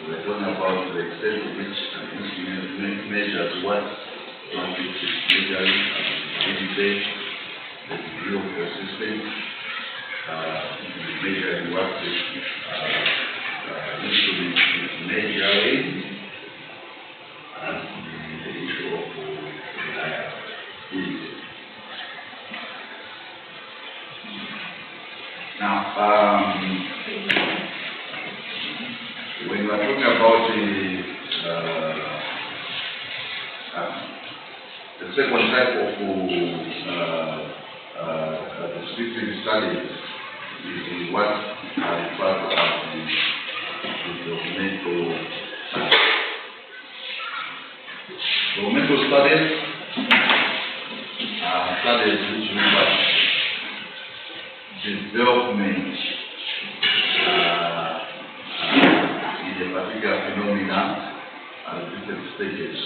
We're talking about the extent to which this measures what language is measuring, the degree of persistence, measuring what the instrument is measuring, and the issue of reliability. Now, when we are talking about the second type of descriptive studies is what are referred to as the documental studies. Documental studies are studies which look at development in a particular phenomena at different stages.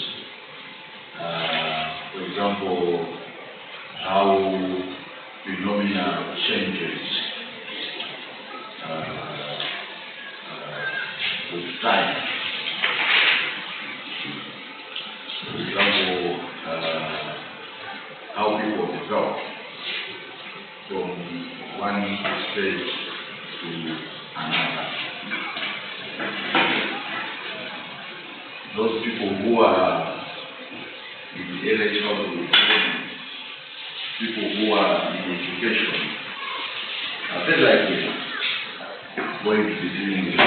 For example, how phenomena changes with time. For example, how people develop from one stage to another. Those people who are in the early childhood, people who are in education, are very likely going to be doing the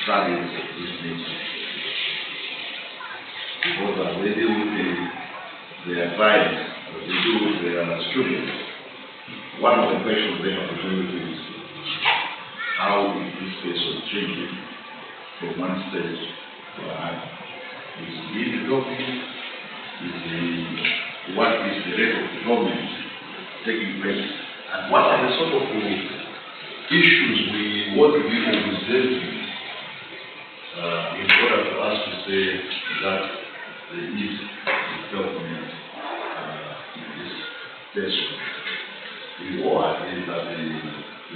studies of this nature. Because when they do with the advice, or they do with their students, one of the questions they have to do is how is this person changing from one stage to another? Is he developing? What is the rate of development taking place? And what are the sort of issues we want to be observing in order for us to say that there is development in this person? We all agree that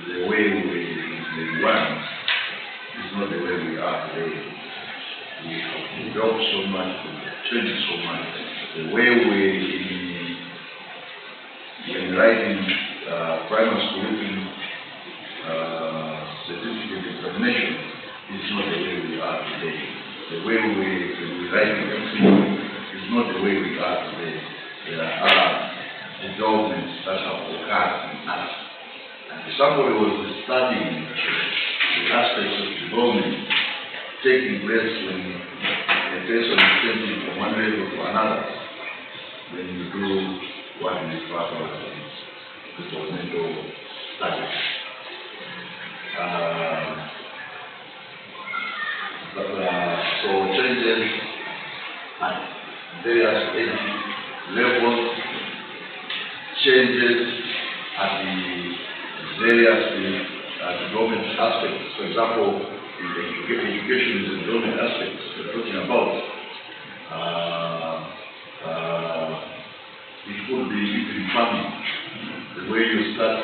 the way we want is not the way we are today. We have developed so much, changed so much. The way we, in writing primary school certificate examination, is not the way we are today. The way we write everything is not the way we are today. There are developments that have occurred in us. And if somebody was studying the aspects of development taking place when a person is changing from one level to another, then you do what is part of the developmental studies. So changes at various age levels, changes at the various development aspects. For example, in the education is the development aspects we're talking about. It could be in farming, the way you start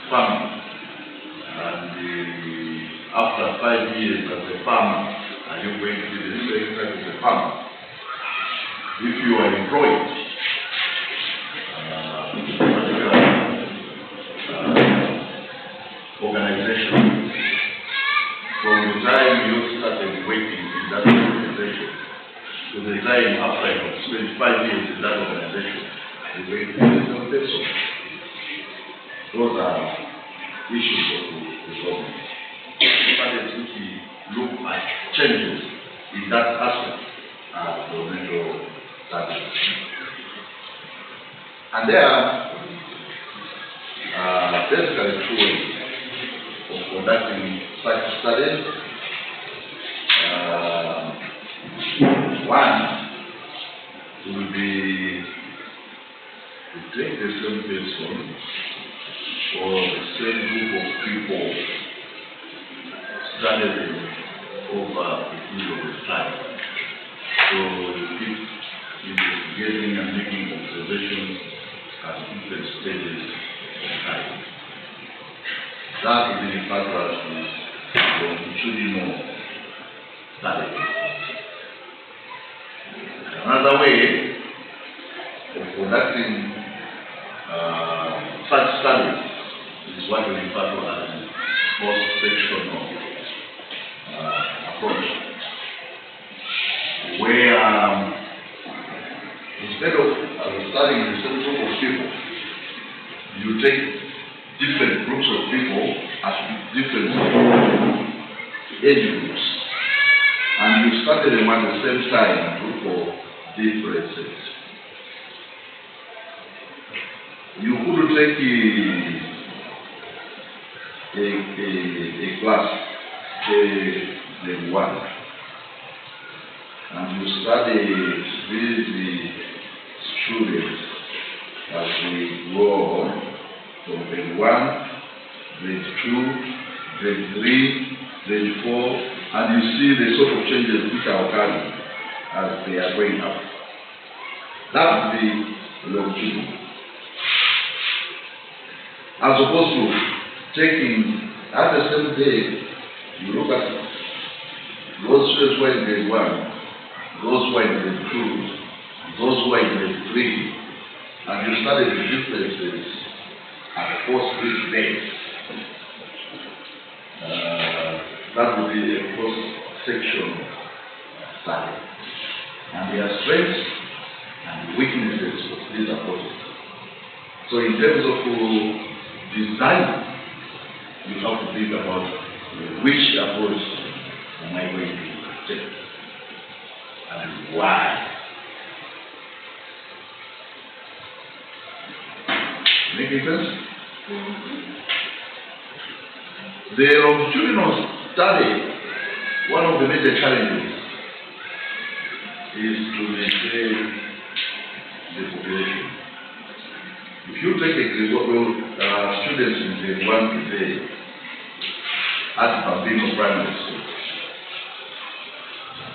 farming, and after 5 years as a farmer, are you going to be the same type of a farmer? If you are employed, organization, from the time youth started working in that organization. So the time after I spent 5 years in that organization, they were in person. Those are issues of the government. Started to look at changes in that aspect as the major target. And there are basically two ways of conducting such studies. One will be to take the same person or the same group of people, study them over a period of time. So you keep investigating and making observations at different stages of time. That will be referred to as longitudinal study. Another way of conducting such studies is what we refer to as cross-sectional approach, where instead of studying the same group of people, you take different groups of people at different age groups, and you study them at the same time and look for differences. You could take a class, the one, and you study the students as we go on from grade 1, grade 2, grade 3, grade 4, and you see the sort of changes which are occurring as they are going up. That would be longitudinal. As opposed to taking at the same day, you look at those students who are in grade 1, those who are in grade 2, those who are in grade 3, and you study the differences at post-grade base. That would be a cross-section study. And there are strengths and weaknesses of these approaches. So in terms of design, you have to think about which approach am I going to take and why. Making sense? The longitudinal study, one of the major challenges is to maintain the population. If you take a grade, students in grade 1 today at Bambino Primary School,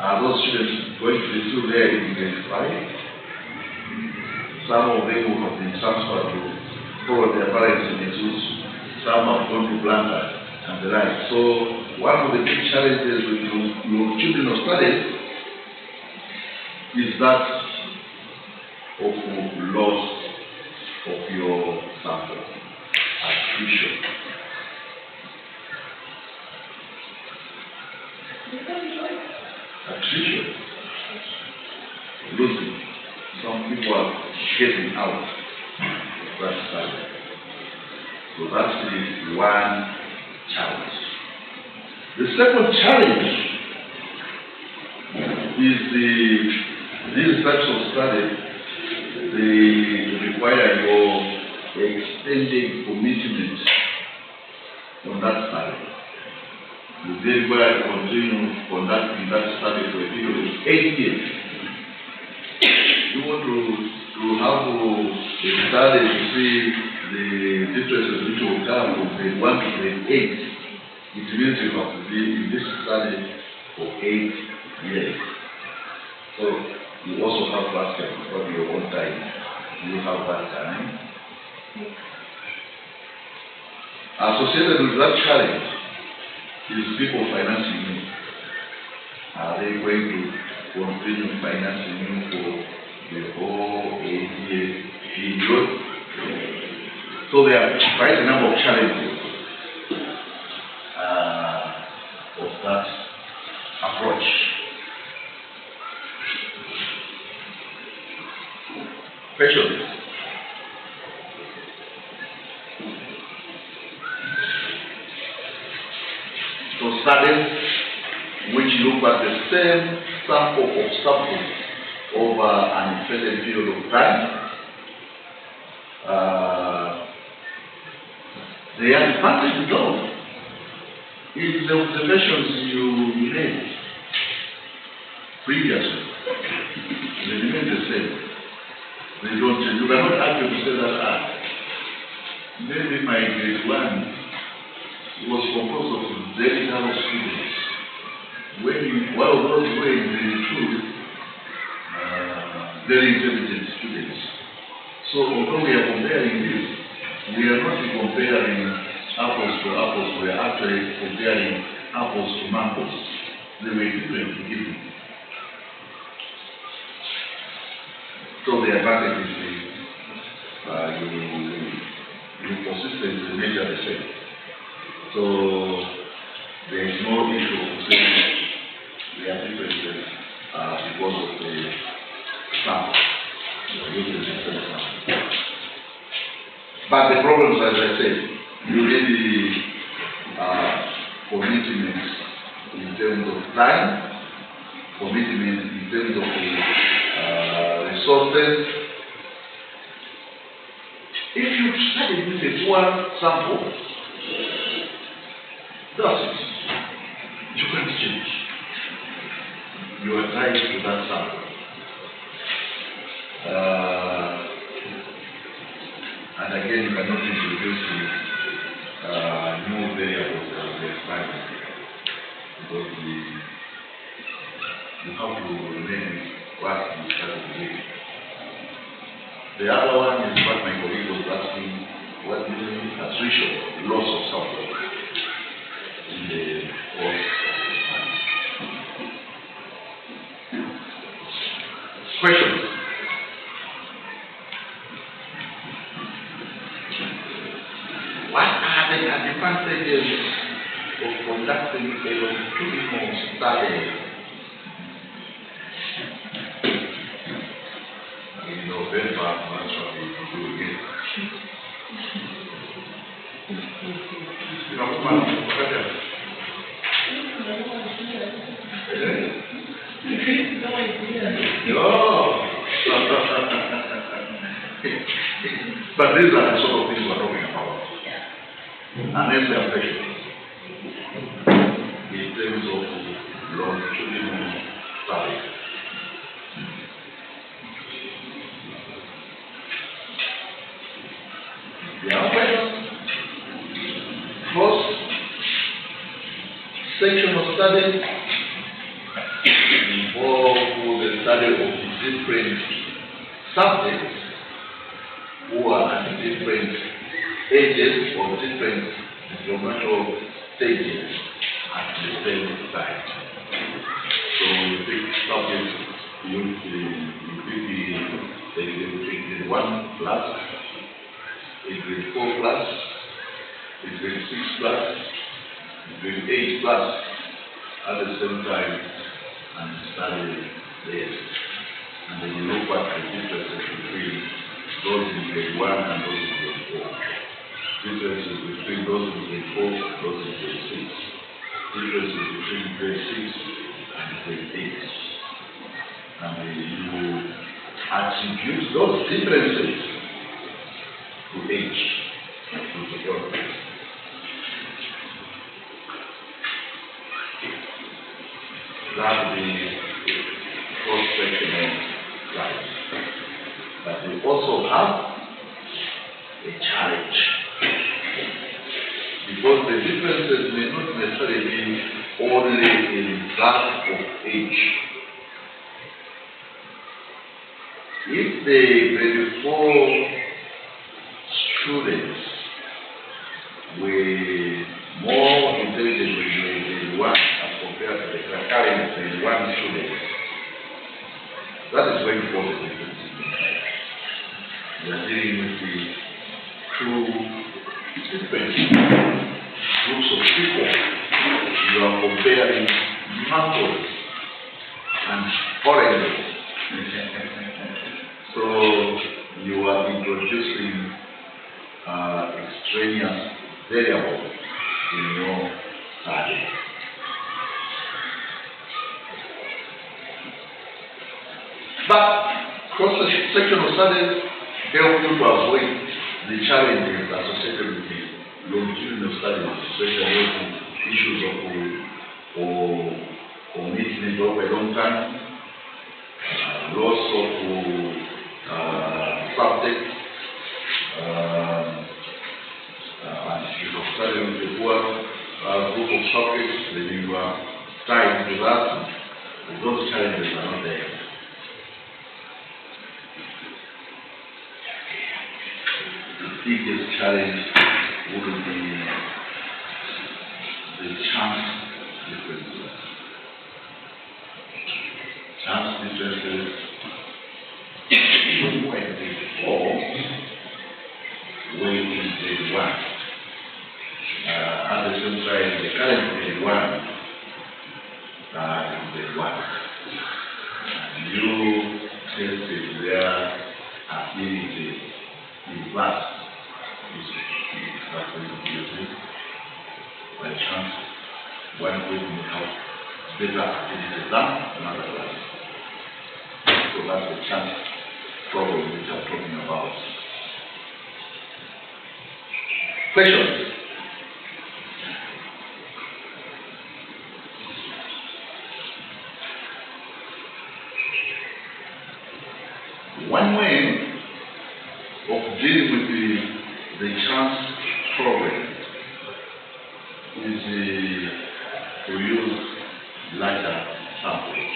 are those students going to be still there in grade 5? Some of them will have been transferred to follow their parents in Jesus. Some have gone to Blanca and the like. So one of the big challenges with longitudinal studies is that of loss of your sample, attrition. Attrition. Losing. Some people are getting out of that study. So that's the one challenge. The second challenge is these types of studies, they require your extended commitment on that study. You then require to continue conducting that study for a period of 8 years. You want to have a study to see the differences which will come from grade 1 to grade 8. It means you have to be in this study for 8 years. So you also have to ask about your own time. Do you have that time? Associated with that challenge is people financing you. Are they going to continue financing you for the whole 8-year period? So there are quite a number of challenges of that Questions? So studies which look at the same sample of samples over an extended period of time. The advantage though is the observations you made previously. They remain the same. They don't change. You cannot argue to say that maybe my grade 1 was composed of very narrow students. When one of those were in grade 2, very intelligent students. So although we are comparing this, we are not comparing apples to apples, we are actually comparing apples to mangoes. They were different beginning. So the advantage is you consistently measure the same. So there is no issue of saying they are differences because of the sample. Using the same sample. But the problems, as I said, you need the commitment in terms of time, commitment in terms of the resources. If you study with a poor sample, that's it. You can't change. You are tied to that sample. And again, you cannot introduce new variables as the experiment because you have to remain what you started with. The other one is what my colleague was asking, what is attrition, loss of sample in the course of time. Questions? What are the advantages of conducting a longitudinal study in November? That's what we do again. No. But these are the sort of things we're talking about. Unless they are patient in terms of longitudinal study. Yeah, first section of study involves the study of different subjects who are at different ages or different developmental stages at the same time. So you pick subjects, you pick the 1 class, a grade 4 class, a grade 6 class, a grade 8 class at the same time and study there. And then you look at the differences between those in grade 1 and those in grade 4. Differences between those in grade 4 and those in grade 6. Differences between grade 6 and grade 8. And you attribute those differences to age, to development. That's the first section of life. But we also have a challenge. Because the differences may not necessarily be only in class of age. If the grade 4 students were more intelligent in grade 1 as compared to the current grade 1 students, that is going to cause a difference. We are dealing with the two different groups of people. You are comparing mangoes and oranges. So variable in your study. But cross-sectional studies help you to avoid the challenges associated with the longitudinal studies, especially issues of commitment over a long time, loss of subjects, and if you're studying with a poor group of subjects, then you are trying to that, those challenges are not there. The biggest challenge would be the chance differences. Chance differences, even when they fall, when in grade 1. At the same time, the current grade 1 in grade 1. And you tested their ability in class. By chance, one way may have better in the exam, another class. So that's the chance problem which I'm talking about. Questions? One way of dealing with the chance problem is to use larger samples.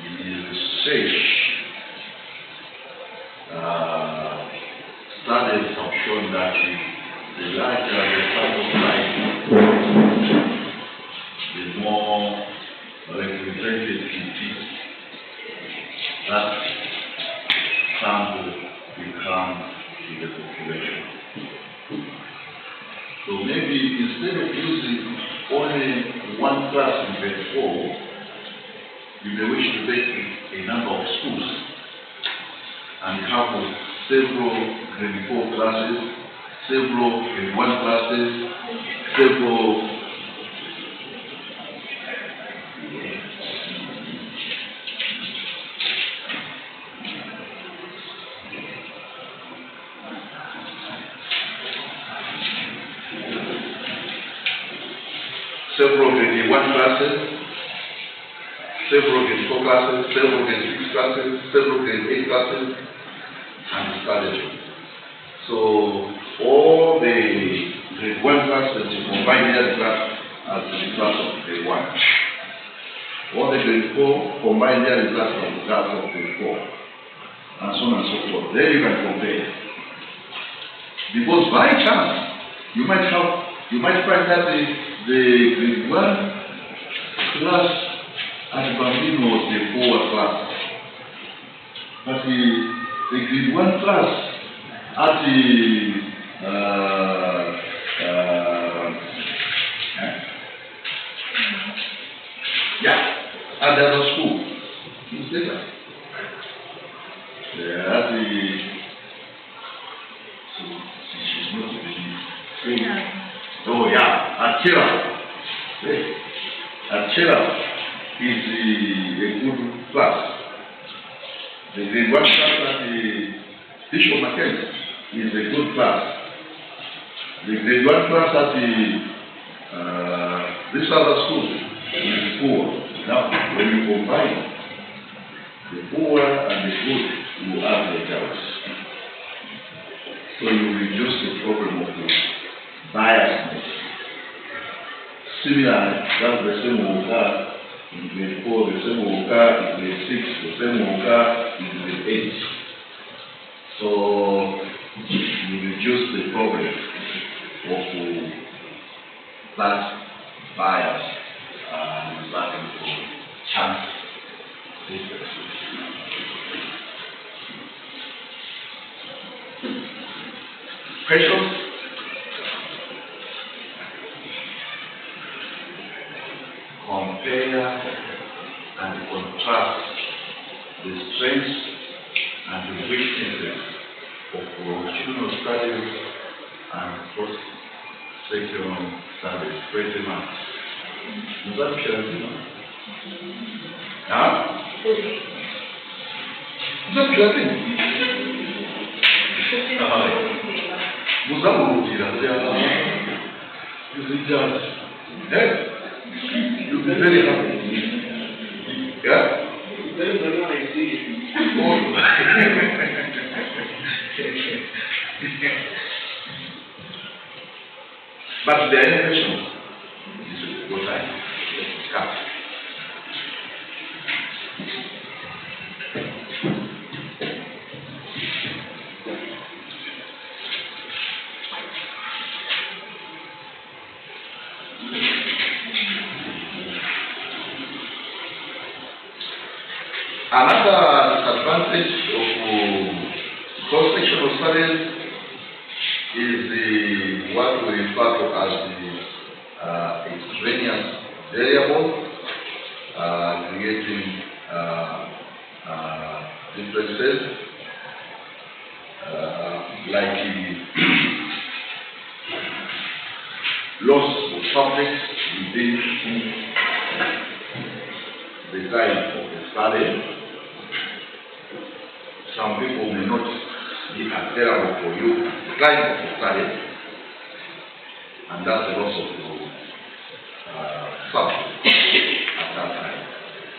In research, studies have shown that the larger the sample size, the more represented it is. That sample becomes in the population. So maybe instead of using only one class in grade 4, you may wish to take a number of schools and have several grade 4 classes, several grade 1 classes, several grade 1 classes, several grade 4 classes, several grade 6 classes, several grade 8 classes, and studies. So all the grade 1 classes you combine here the class as the class of grade 1. All the grade 4 combine here the class of grade 4. And so on and so forth. Then you can compare. Because by chance you might find that the grade 1 class at Bambino was the 4 class. But the grade 1 class at at the other school is better. At the she's not really. Oh yeah, at Chira. At Chira is a good class. The grade 1 class at the Bishop Mackenzie is a good class. The grade 1 class at this other school is poor. Now, when you combine the poor and the good, you average. So you reduce the problem of the biasness. Similarly, that's the same worker in grade 4, the same worker in grade 6, the same worker in grade 8. So you reduce the problem of that bias and resulting from chance differences. Questions? Compare and contrast the strengths and the weaknesses of longitudinal studies and cross-section studies, pretty much. Muzabisha lazima? Muzabisha lazima? Muzabulukira you judge. You'll be very happy. Yeah? But the animation is what I discuss. Another disadvantage of cross-sectional studies is what we refer to as the extraneous variable, creating differences like loss of subjects within the time of the study. Some people may not be available for you at the time of the study, and that's the loss of your subject at that time.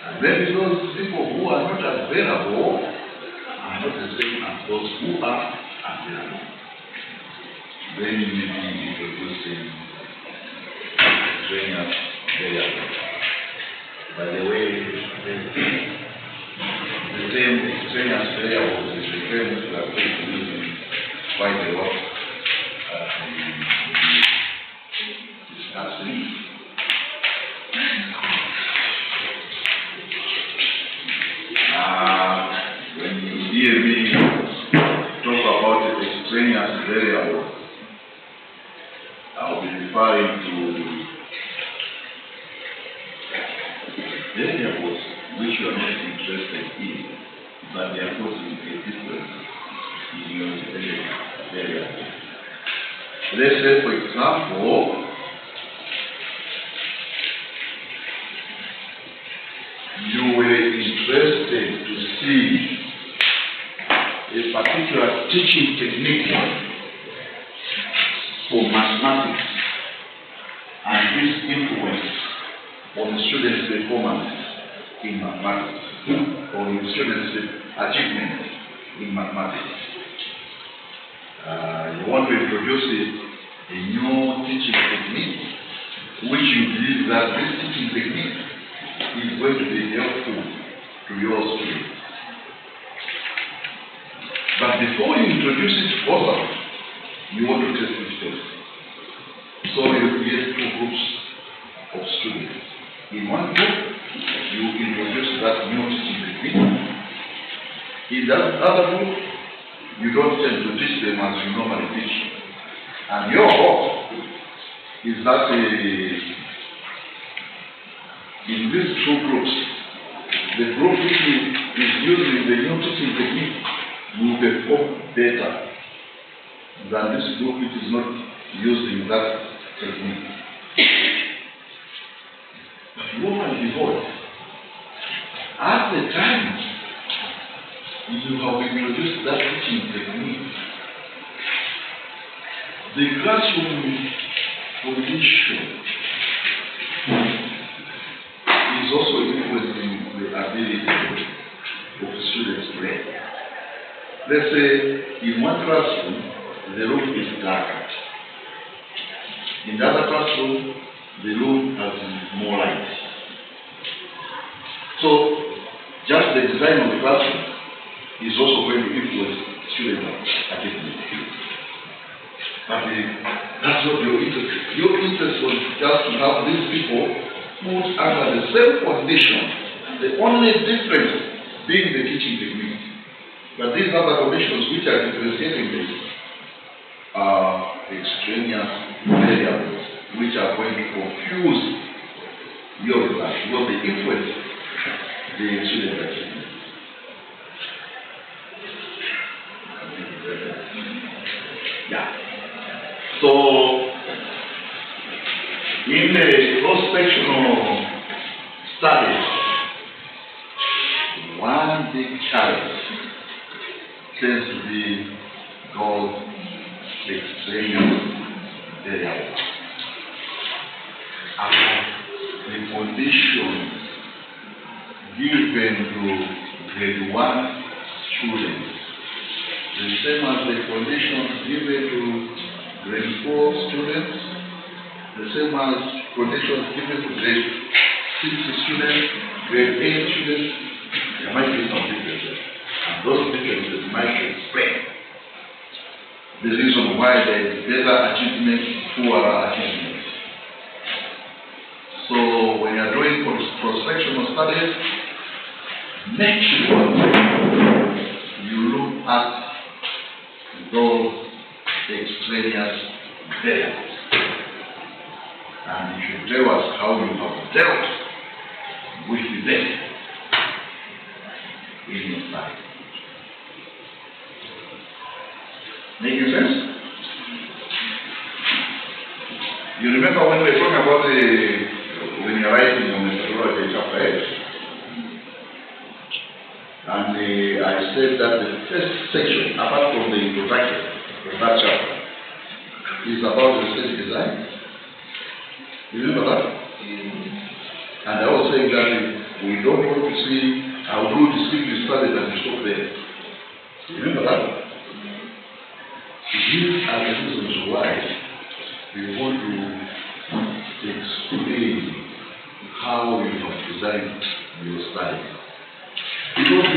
And maybe those people who are not available are not the same as those who are available. Then you may be introducing extraneous variables. By the way, the same extraneous variables is the term we are going to use quite a lot discussing. When you hear me talk about the extraneous variable, I'll be referring to variables which you are not interested in, but they are causing a difference in your variable. Let's say, for example, you were interested to see a particular teaching technique for mathematics and this influence on the students' performance in mathematics or in students' achievement in mathematics. You want to introduce a new teaching technique which you believe that this teaching technique is going to be helpful to your students. But before you introduce it further, you want to test it first. So you create two groups of students. In one group, you introduce that new teaching technique. In that other group, you don't tend to teach them as you normally teach. And your hope is that in these two groups, the group which is using the new teaching technique will perform better than this group which is not using that technique. But lo and behold, at the time you have introduced that teaching technique, the classroom condition is also influencing the ability of the students to learn. Let's say in one classroom, the room is dark. In the other classroom, the room has more light. So, just the design of the classroom is also going to influence students' achievement. But that's not your interest. Your interest was just to have these people put under the same condition, the only difference being the teaching technique. But these other conditions which are differentiating this are extraneous variables which are going to confuse your results, will be influence the student achievement. In the cross-sectional studies, one big challenge tends to be called extraneous variables. And the conditions given to grade 1 students, the same as the conditions given to grade 4 students, the same as conditions given to grade 6 students, grade 8 students. There might be some differences, and those differences might explain the reason why there is better achievement, poorer achievement. So when you are doing cross-sectional studies, make sure you look at those extraneous variables, and you should tell us how you have dealt with them in your study. Making sense? You remember when we were talking about when you're writing on methodology chapter 8, and I said that the first section, apart from the introduction of that chapter, is about research design. You remember that? And I was saying that we don't want to see how do discrete studies and stop there. You remember that? These are the reasons why we want to explain how you have designed your study. Because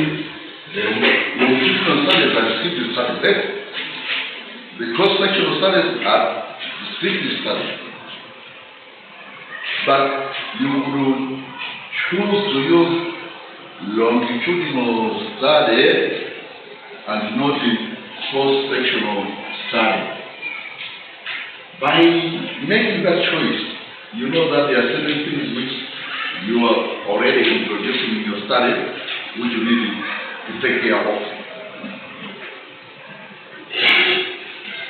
the longitudinal studies are discrete studies. The cross-sectional studies are discrete studies. But you could choose to use longitudinal study and not the cross-sectional study. By making that choice, you know that there are certain things which you are already introducing in your study, which you need to take care of.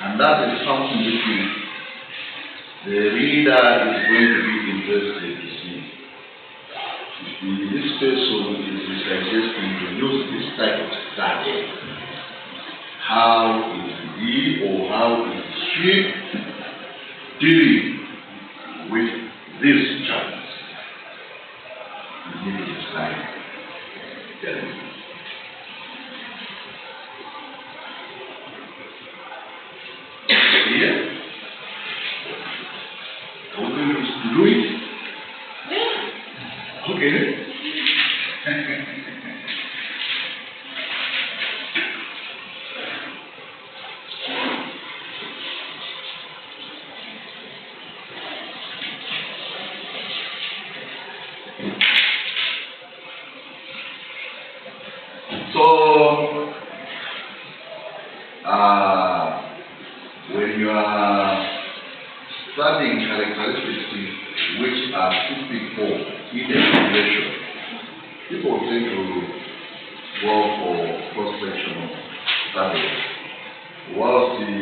And that is something which the reader is going to be interested to see. This person is suggesting to use this type of study. How is he or how is she dealing with this challenge? You need to decide. Tell me. Yeah? Are we going to do it? Okay. So, when you are studying characteristics which are typical in a situation, people tend to go for cross-sectional studies, whilst the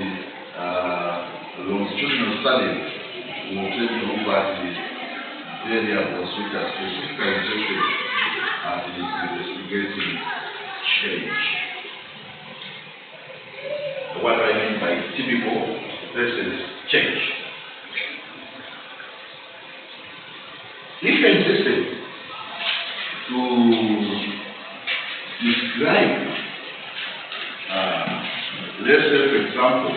longitudinal studies will tend to look at the variables which are specifically interested at the investigating change. What do I mean by typical versus change? If you're interested to describe, let's say for example,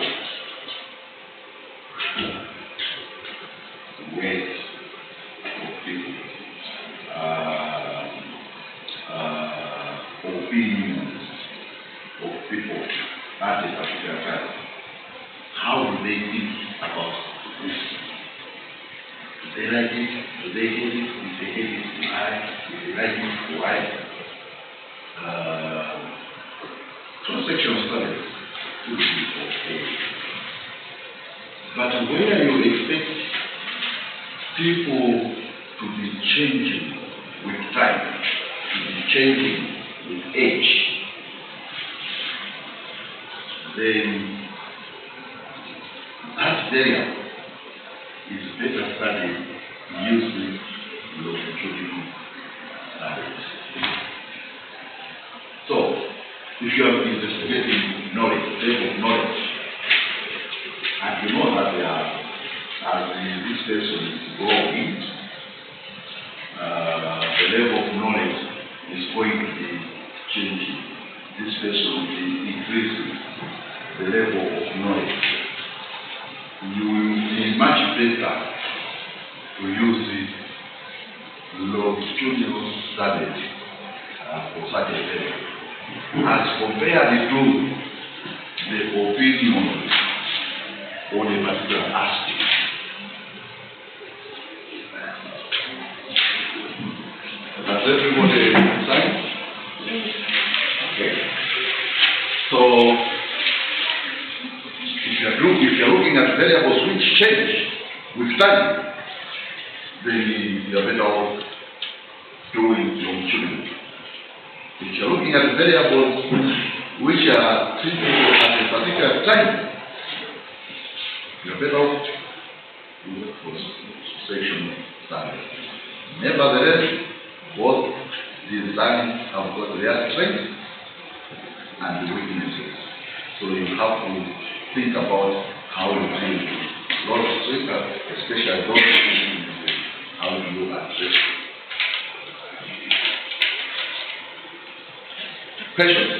weight of people, opinions of people at a particular time. How do they think about this? Do they like it? Do they hate it? If they hate it, why? If they like it, why? Cross-sectional studies would be okay. But where you expect people to be changing with time, to be changing with age, then that variable is better studied use the longitudinal studies. So, if you are investigating knowledge, level of knowledge, and you know that there are, as this person is growing, the level of knowledge is going to be changing. This person will be increasing the level of knowledge. You will be much better to use the longitudinal studies for such a level, as compared to the opinion on a particular aspect. Does everybody understand? Okay. So, if you're looking at variables which change with time, then you're better off doing longitudinal. If you're looking at variables which are critical at a particular time, you're better off doing section study. Nevertheless, both designs have got their strengths and weaknesses. So you have to think about how you deal with those strengths, especially those weaknesses, how do you address it. Questions?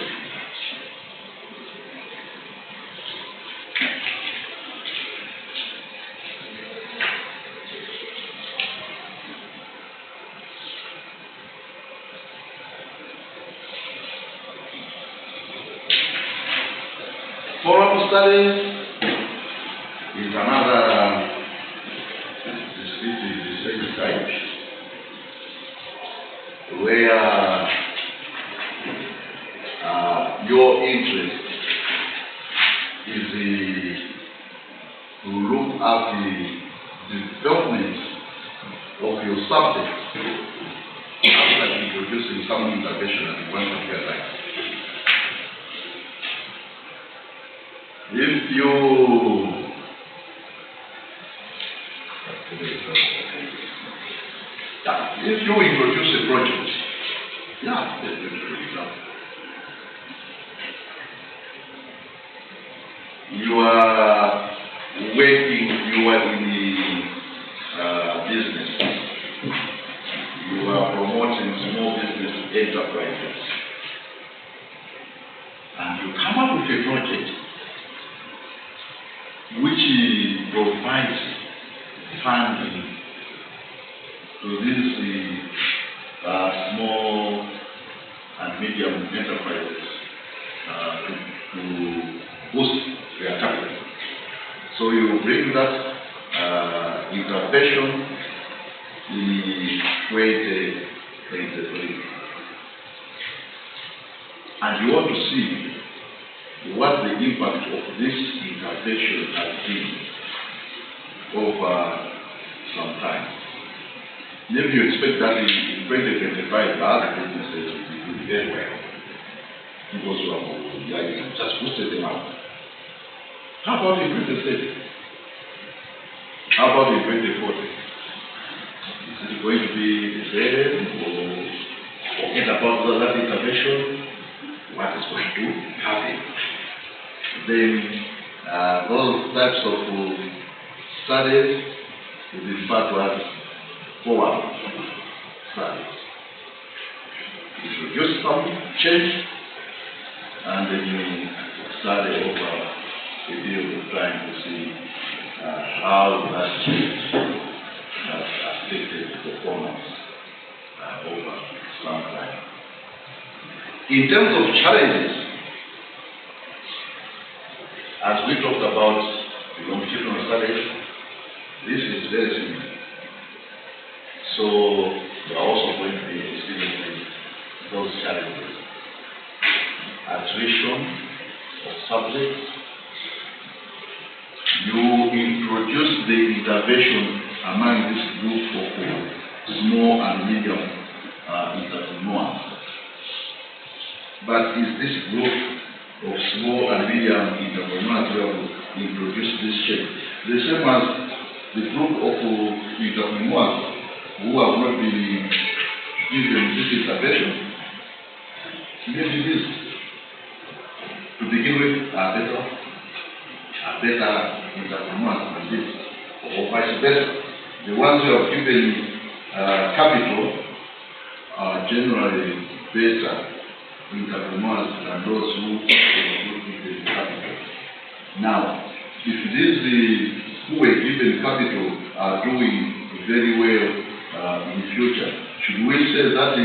Forum studies is another descriptive type where your interest is to look at the development of your subject after introducing some intervention at one particular time. If you introduce a project, you are working, you are in the business, you are promoting small business enterprises, and you come up with a project which provides funding to these small and medium enterprises to boost their capital. So you bring that intervention in 2023, and you want to see what the impact of this intervention has been over some time. Maybe you expect that in 2025 the other businesses will be doing very well because you have just boosted them out. How about in 2030? How about in 2040? Is it going to be the same, or forget about that intervention? What is going to happen? Then those types of studies will be referred to as forward studies. You introduce some change, and then you study over a period of time to see how that change has affected performance over some time. In terms of challenges, as we talked about the longitudinal studies, this is very similar. So we are also going to be experiencing those challenges. Attrition of subjects. You introduce the intervention among this group of small and medium entrepreneurs. But is this group of small and medium entrepreneurs who have introduced this change the same as the group of entrepreneurs who have not been given this intervention, maybe this, to begin with, are better entrepreneurs than this, or vice versa. The ones who have given capital are generally better entrepreneurs than those who give the capital. Now, if these who were given capital are doing very well in the future, should we say that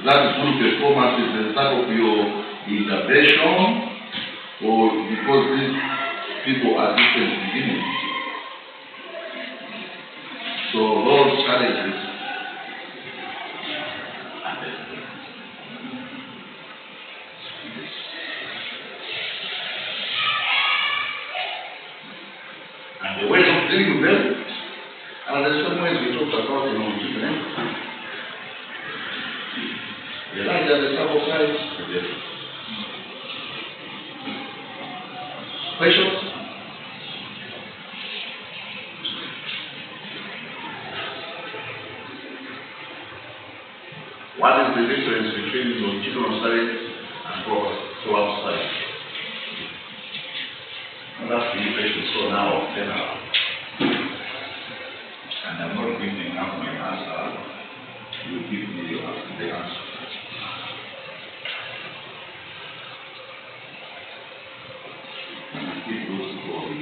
that good performance is the result of your intervention, or because these people are different beginnings? So those challenges and the ways of dealing with them are the same ways we talked about in our children. The larger the sample size, the better. Questions? What is the difference between longitudinal study and co-op study? Well, that's the question. So now, and I'm not giving up my answer. You give me the answer. And I keep those going.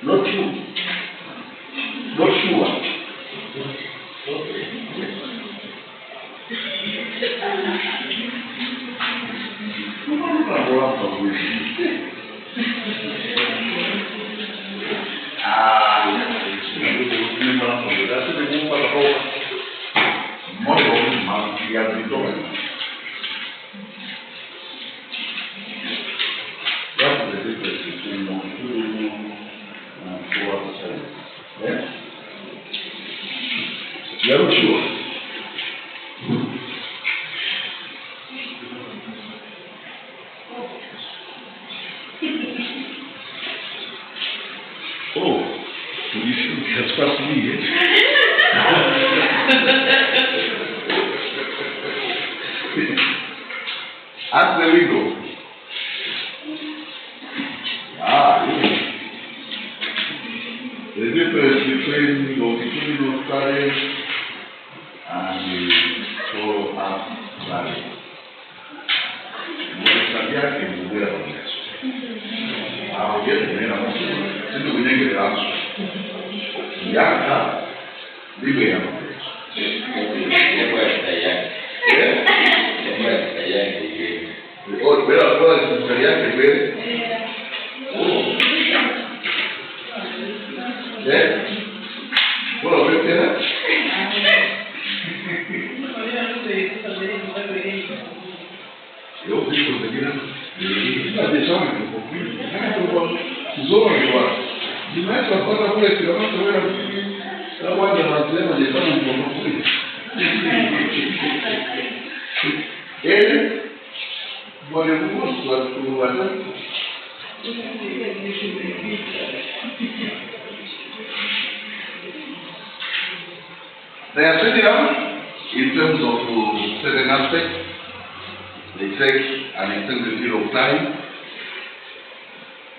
Not you. Not sure. That's the difference between longitudinal and co-op study. Yeah? You are not sure? Oh, so you should have passed me, eh? Ask the legal. The difference between longitudinal study and the follow-up study. They are similar in terms of certain aspects. They take an extended period of time.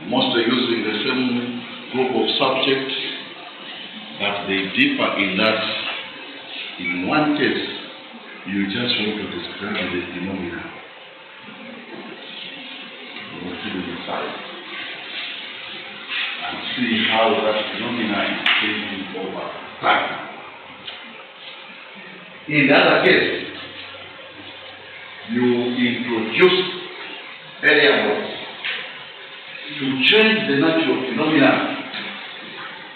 Most are using the same group of subjects, but they differ in that in one case, you just want to describe the phenomena. And see how that phenomena is changing over time. In the other case, you introduce variables to change the natural phenomena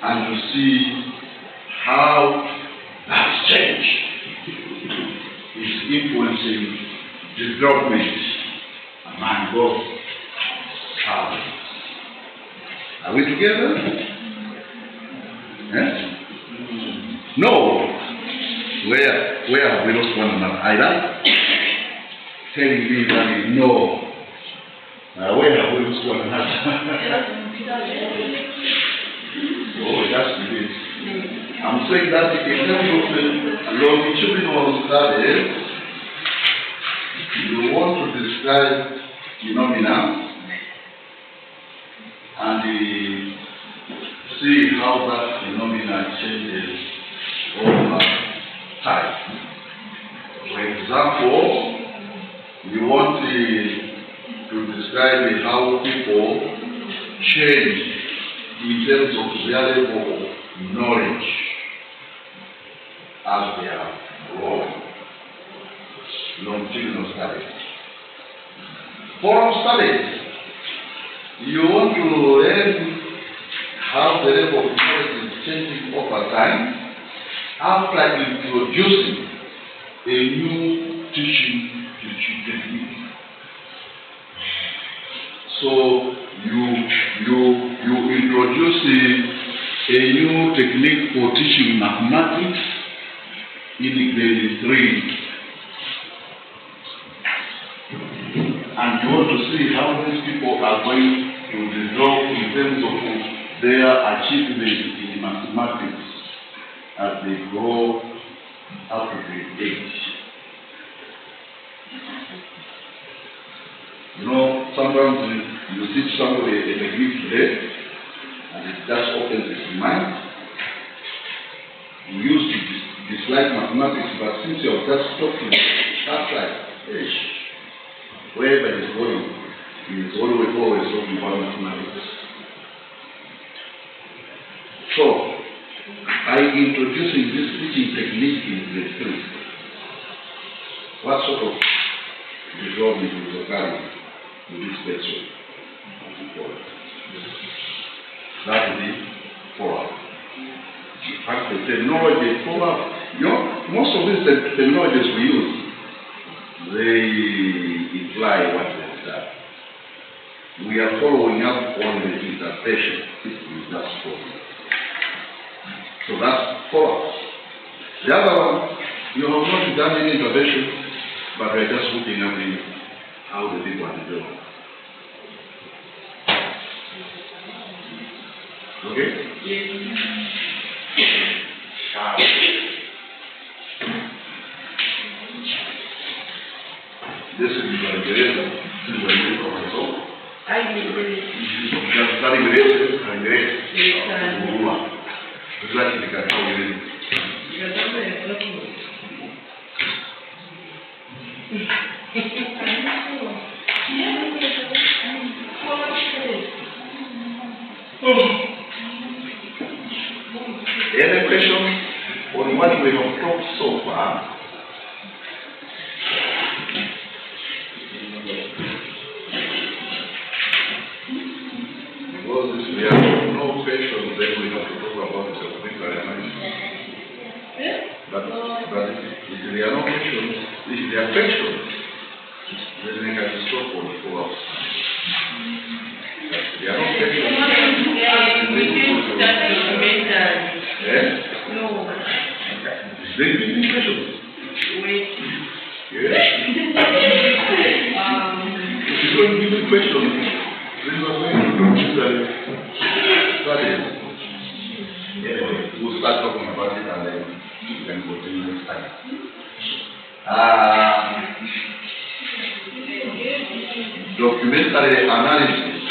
and you see how that change is influencing development among God's servants. Are we together? Yes? No. Where have we lost one another? I like telling me that no. Where have we lost one another? Oh, that's it. I'm saying that in terms of the longitudinal study, you want to describe phenomena and see how that phenomena changes over time. For example, you want to describe how people change in terms of their level of knowledge as they are growing. Longitudinal studies. Forum studies. You want to learn how the level of knowledge is changing over time after introducing a new teaching technique. So you introduce a new technique for teaching mathematics in grade 3. And you want to see how these people are going to develop in terms of their achievement in mathematics as they grow up to grade 8. You know, sometimes you teach somebody a technique today, and it just opens his mind. You used to dislike mathematics, but since you have just talked to him, that's like, hey, wherever he's going, he's always talking about mathematics. So, by introducing this teaching technique in grade 3, what sort of development will occur to this person? That will be follow-up. In fact, the technology follow-up, you know, most of these technologies we use, they imply what they have done. We are following up on the interpretation we just spoke. So that's follow-up. The other one, you have not done any intervention, but we are just looking at how the people are developing. Okay? Yes. This is Ingereza. This is where you come from. I did it. You have studied Ingereza and Ingereza. Yes, exactly, because how you read it. Any questions on what we have talked so far? Because if there are no questions, then we have to talk about the supplementary analysis. But if there are no questions, if there are questions, then we can stop on the follow-up. If there are no questions, we can start documentary. Yes? No. They give me questions. Wait. Yes? If you don't give me questions, then you are going to do the studies. Anyway, we'll start talking about it and then we can continue next time. Documentary analysis.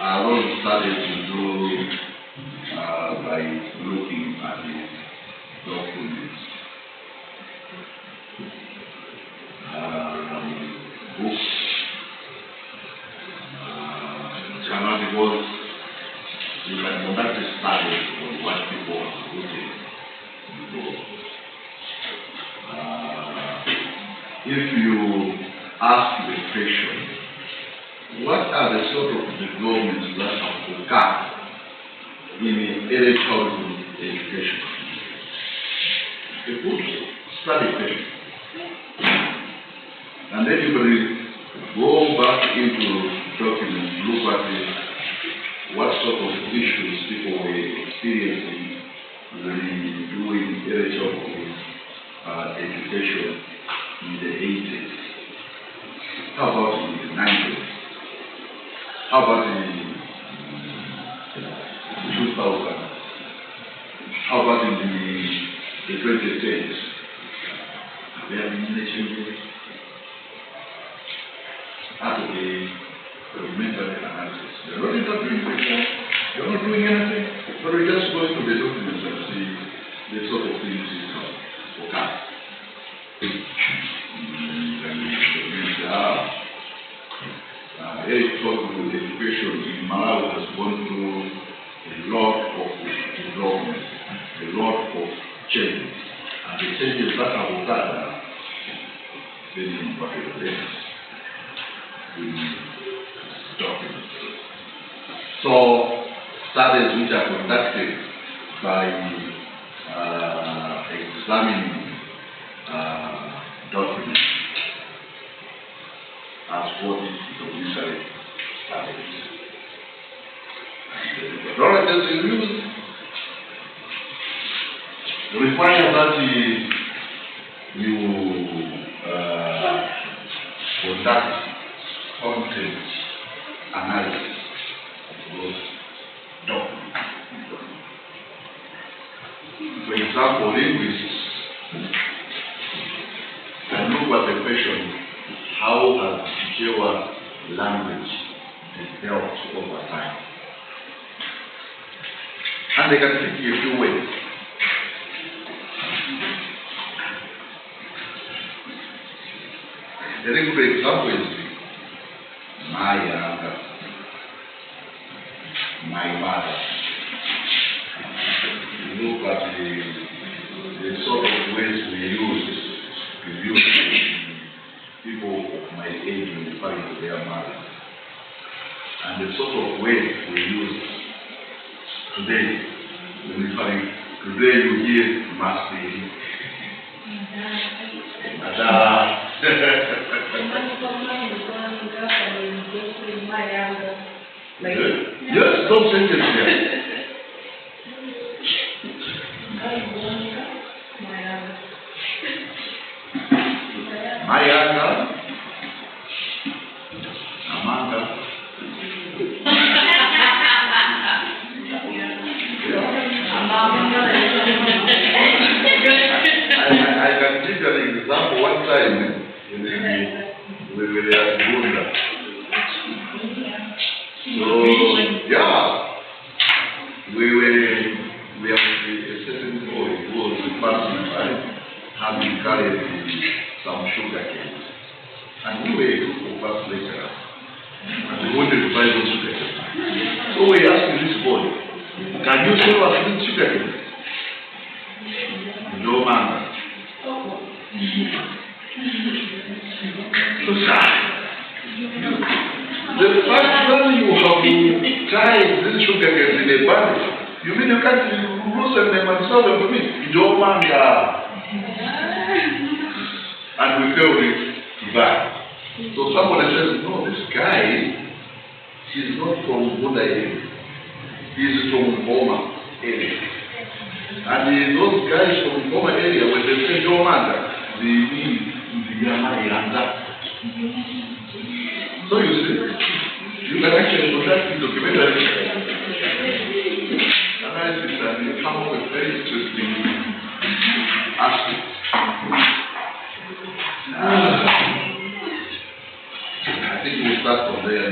I want to start to do by looking at the documents, books, channel reports. You can conduct a study on what people are looking for. If you ask the question, what are the sort of developments that have occurred in early childhood education. A good strategy. And everybody go back into documents, look at what sort of issues people were experiencing when doing early childhood education in the 80s. How about in the 90s? How about in 2000? How about in the 2010s? There have been many changes. How do they documentary analysis? You're not interpreting it. You're not doing anything. But we just go into the documents and see the sort of things you can forecast. Early childhood education in Malawi has gone through a lot of development, a lot of changes. And the changes that have occurred are very important in documents. So, studies which are conducted by examining documents as what is documentary studies. And the methodologies you use require that you conduct content analysis of those documents. For example, linguists can look at the question, how has your language developed over time? And they can think in a few ways. A very good example is my younger, my mother. You look at the sort of ways we use people of my age when referring to their mother, and the sort of ways we use today when referring. Today you hear must be, yes, don't send it here. Mayanga, Amanda. I can give you an example. One time we were at Bunda. So yeah, we have a certain boy who was passing by, having carried some sugar canes, and we were a group of us lecturers, and we wanted to buy those sugar canes. So we asked this boy, can you show us this sugar cane? No man. So the fact that you have tied these sugar canes in a bundle, you mean you can't loosen them and sell them to me? No man. And we failed to buy. So somebody says, no, this guy, he's not from Buddha area. He's from Boma area. And those guys from Boma area, when they say Jomanda, they mean the Yamayanda. So you see, you can actually conduct the documentary analysis and you come up with very interesting aspects. I think we'll start from there.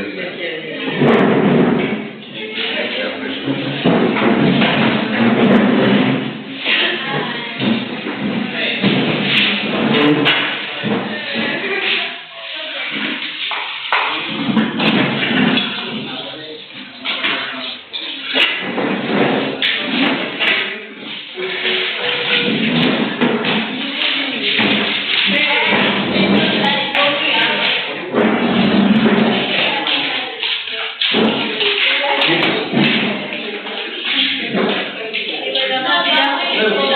Yes.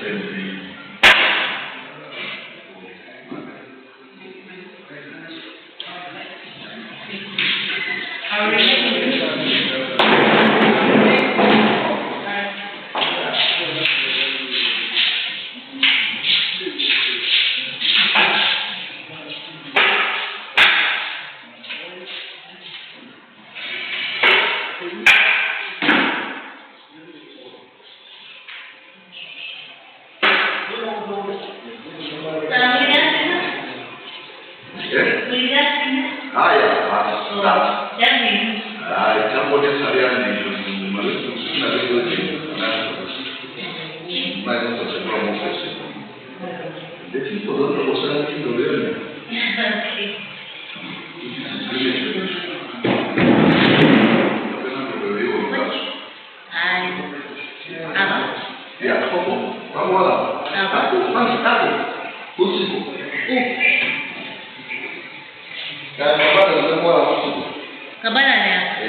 Assembly. Are we making Kabana ya.